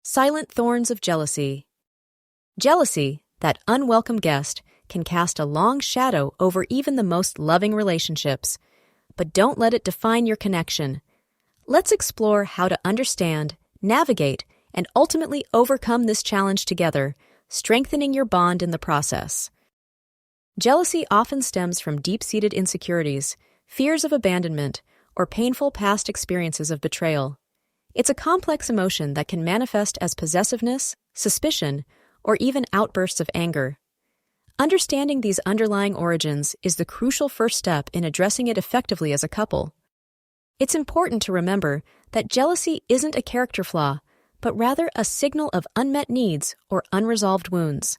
Silent thorns of jealousy. Jealousy, that unwelcome guest, can cast a long shadow over even the most loving relationships. But don't let it define your connection. Let's explore how to understand, navigate, and ultimately overcome this challenge together, strengthening your bond in the process. Jealousy often stems from deep-seated insecurities, fears of abandonment, or painful past experiences of betrayal. It's a complex emotion that can manifest as possessiveness, suspicion, or even outbursts of anger. Understanding these underlying origins is the crucial first step in addressing it effectively as a couple. It's important to remember that jealousy isn't a character flaw, but rather a signal of unmet needs or unresolved wounds.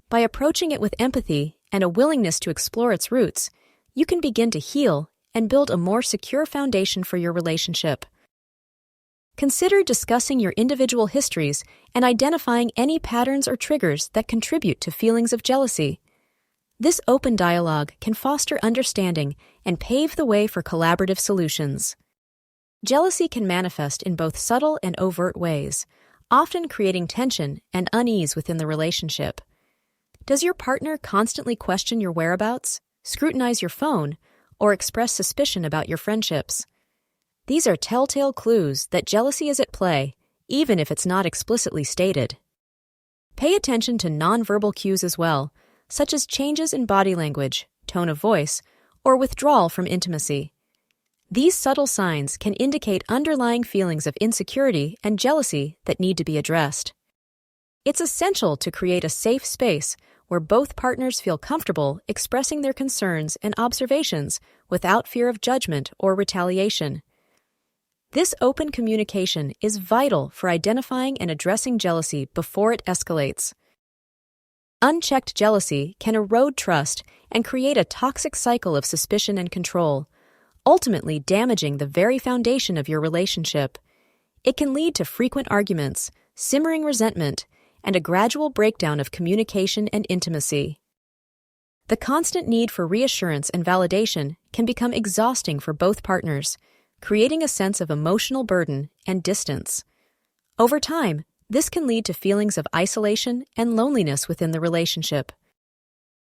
By approaching it with empathy and a willingness to explore its roots, you can begin to heal and build a more secure foundation for your relationship. Consider discussing your individual histories and identifying any patterns or triggers that contribute to feelings of jealousy. This open dialogue can foster understanding and pave the way for collaborative solutions. Jealousy can manifest in both subtle and overt ways, often creating tension and unease within the relationship. Does your partner constantly question your whereabouts, scrutinize your phone, or express suspicion about your friendships? These are telltale clues that jealousy is at play, even if it's not explicitly stated. Pay attention to nonverbal cues as well, such as changes in body language, tone of voice, or withdrawal from intimacy. These subtle signs can indicate underlying feelings of insecurity and jealousy that need to be addressed. It's essential to create a safe space where both partners feel comfortable expressing their concerns and observations without fear of judgment or retaliation. This open communication is vital for identifying and addressing jealousy before it escalates. Unchecked jealousy can erode trust and create a toxic cycle of suspicion and control, ultimately damaging the very foundation of your relationship. It can lead to frequent arguments, simmering resentment, and a gradual breakdown of communication and intimacy. The constant need for reassurance and validation can become exhausting for both partners, creating a sense of emotional burden and distance. Over time, this can lead to feelings of isolation and loneliness within the relationship.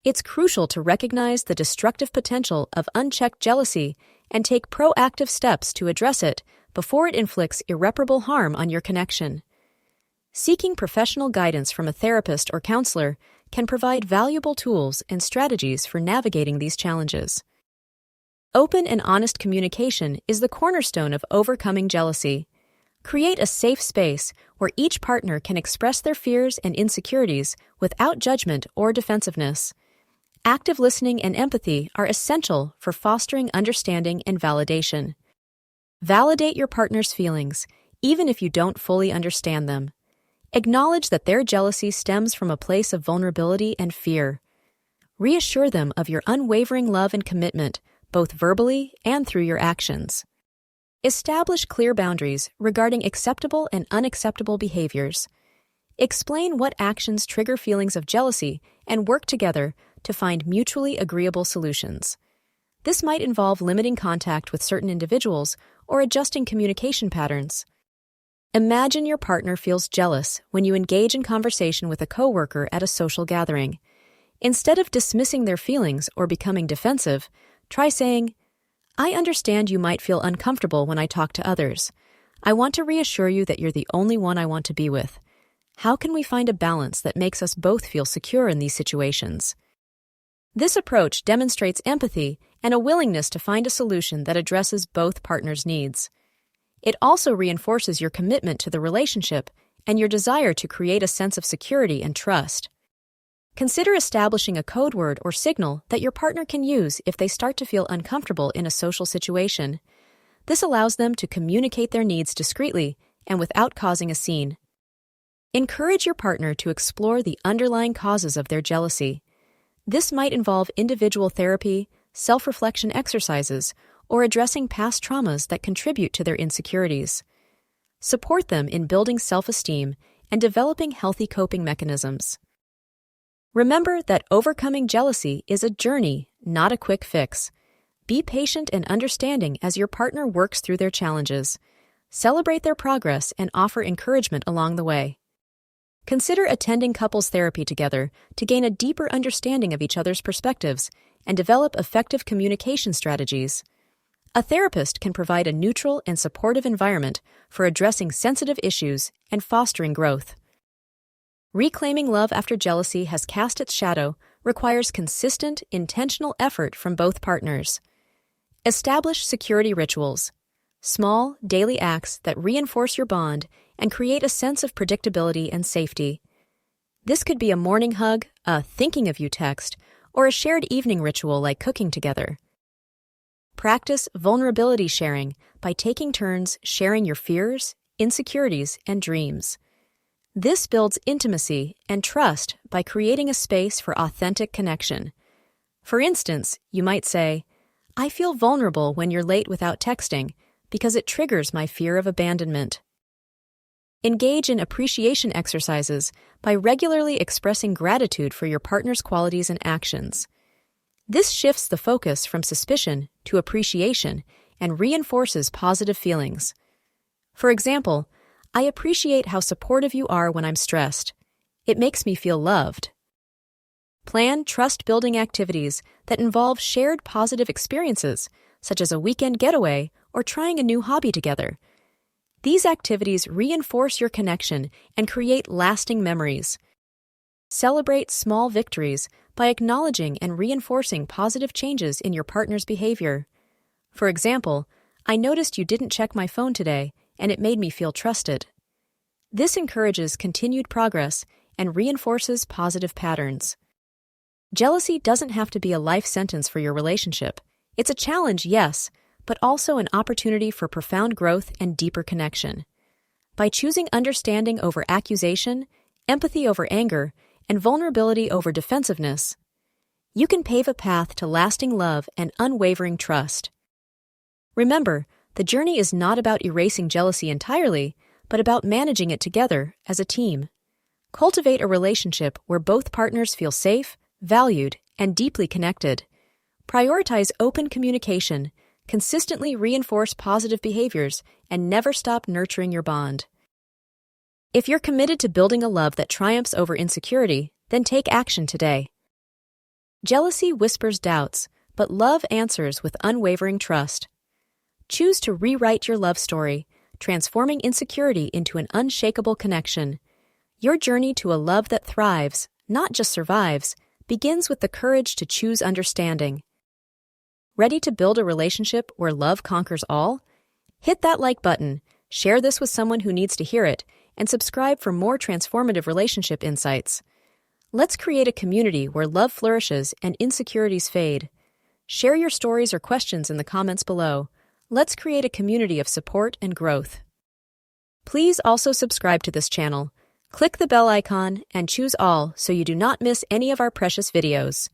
It's crucial to recognize the destructive potential of unchecked jealousy and take proactive steps to address it before it inflicts irreparable harm on your connection. Seeking professional guidance from a therapist or counselor can provide valuable tools and strategies for navigating these challenges. Open and honest communication is the cornerstone of overcoming jealousy. Create a safe space where each partner can express their fears and insecurities without judgment or defensiveness. Active listening and empathy are essential for fostering understanding and validation. Validate your partner's feelings, even if you don't fully understand them. Acknowledge that their jealousy stems from a place of vulnerability and fear. Reassure them of your unwavering love and commitment, both verbally and through your actions. Establish clear boundaries regarding acceptable and unacceptable behaviors. Explain what actions trigger feelings of jealousy and work together to find mutually agreeable solutions. This might involve limiting contact with certain individuals or adjusting communication patterns. Imagine your partner feels jealous when you engage in conversation with a coworker at a social gathering. Instead of dismissing their feelings or becoming defensive, try saying, "I understand you might feel uncomfortable when I talk to others. I want to reassure you that you're the only one I want to be with. How can we find a balance that makes us both feel secure in these situations?" This approach demonstrates empathy and a willingness to find a solution that addresses both partners' needs. It also reinforces your commitment to the relationship and your desire to create a sense of security and trust. Consider establishing a code word or signal that your partner can use if they start to feel uncomfortable in a social situation. This allows them to communicate their needs discreetly and without causing a scene. Encourage your partner to explore the underlying causes of their jealousy. This might involve individual therapy, self-reflection exercises, or addressing past traumas that contribute to their insecurities. Support them in building self-esteem and developing healthy coping mechanisms. Remember that overcoming jealousy is a journey, not a quick fix. Be patient and understanding as your partner works through their challenges. Celebrate their progress and offer encouragement along the way. Consider attending couples therapy together to gain a deeper understanding of each other's perspectives and develop effective communication strategies. A therapist can provide a neutral and supportive environment for addressing sensitive issues and fostering growth. Reclaiming love after jealousy has cast its shadow requires consistent, intentional effort from both partners. Establish security rituals, small, daily acts that reinforce your bond and create a sense of predictability and safety. This could be a morning hug, a thinking of you text, or a shared evening ritual like cooking together. Practice vulnerability sharing by taking turns sharing your fears, insecurities, and dreams. This builds intimacy and trust by creating a space for authentic connection. For instance, you might say, "I feel vulnerable when you're late without texting because it triggers my fear of abandonment." Engage in appreciation exercises by regularly expressing gratitude for your partner's qualities and actions. This shifts the focus from suspicion to appreciation and reinforces positive feelings. For example, "I appreciate how supportive you are when I'm stressed. It makes me feel loved." Plan trust-building activities that involve shared positive experiences, such as a weekend getaway or trying a new hobby together. These activities reinforce your connection and create lasting memories. Celebrate small victories by acknowledging and reinforcing positive changes in your partner's behavior. For example, "I noticed you didn't check my phone today, and it made me feel trusted." This encourages continued progress and reinforces positive patterns. Jealousy doesn't have to be a life sentence for your relationship. It's a challenge, yes, but also an opportunity for profound growth and deeper connection. By choosing understanding over accusation, empathy over anger, and vulnerability over defensiveness, you can pave a path to lasting love and unwavering trust. Remember, the journey is not about erasing jealousy entirely, but about managing it together as a team. Cultivate a relationship where both partners feel safe, valued, and deeply connected. Prioritize open communication, consistently reinforce positive behaviors, and never stop nurturing your bond. If you're committed to building a love that triumphs over insecurity, then take action today. Jealousy whispers doubts, but love answers with unwavering trust. Choose to rewrite your love story, transforming insecurity into an unshakable connection. Your journey to a love that thrives, not just survives, begins with the courage to choose understanding. Ready to build a relationship where love conquers all? Hit that like button, share this with someone who needs to hear it, and subscribe for more transformative relationship insights. Let's create a community where love flourishes and insecurities fade. Share your stories or questions in the comments below. Let's create a community of support and growth. Please also subscribe to this channel. Click the bell icon and choose all so you do not miss any of our precious videos.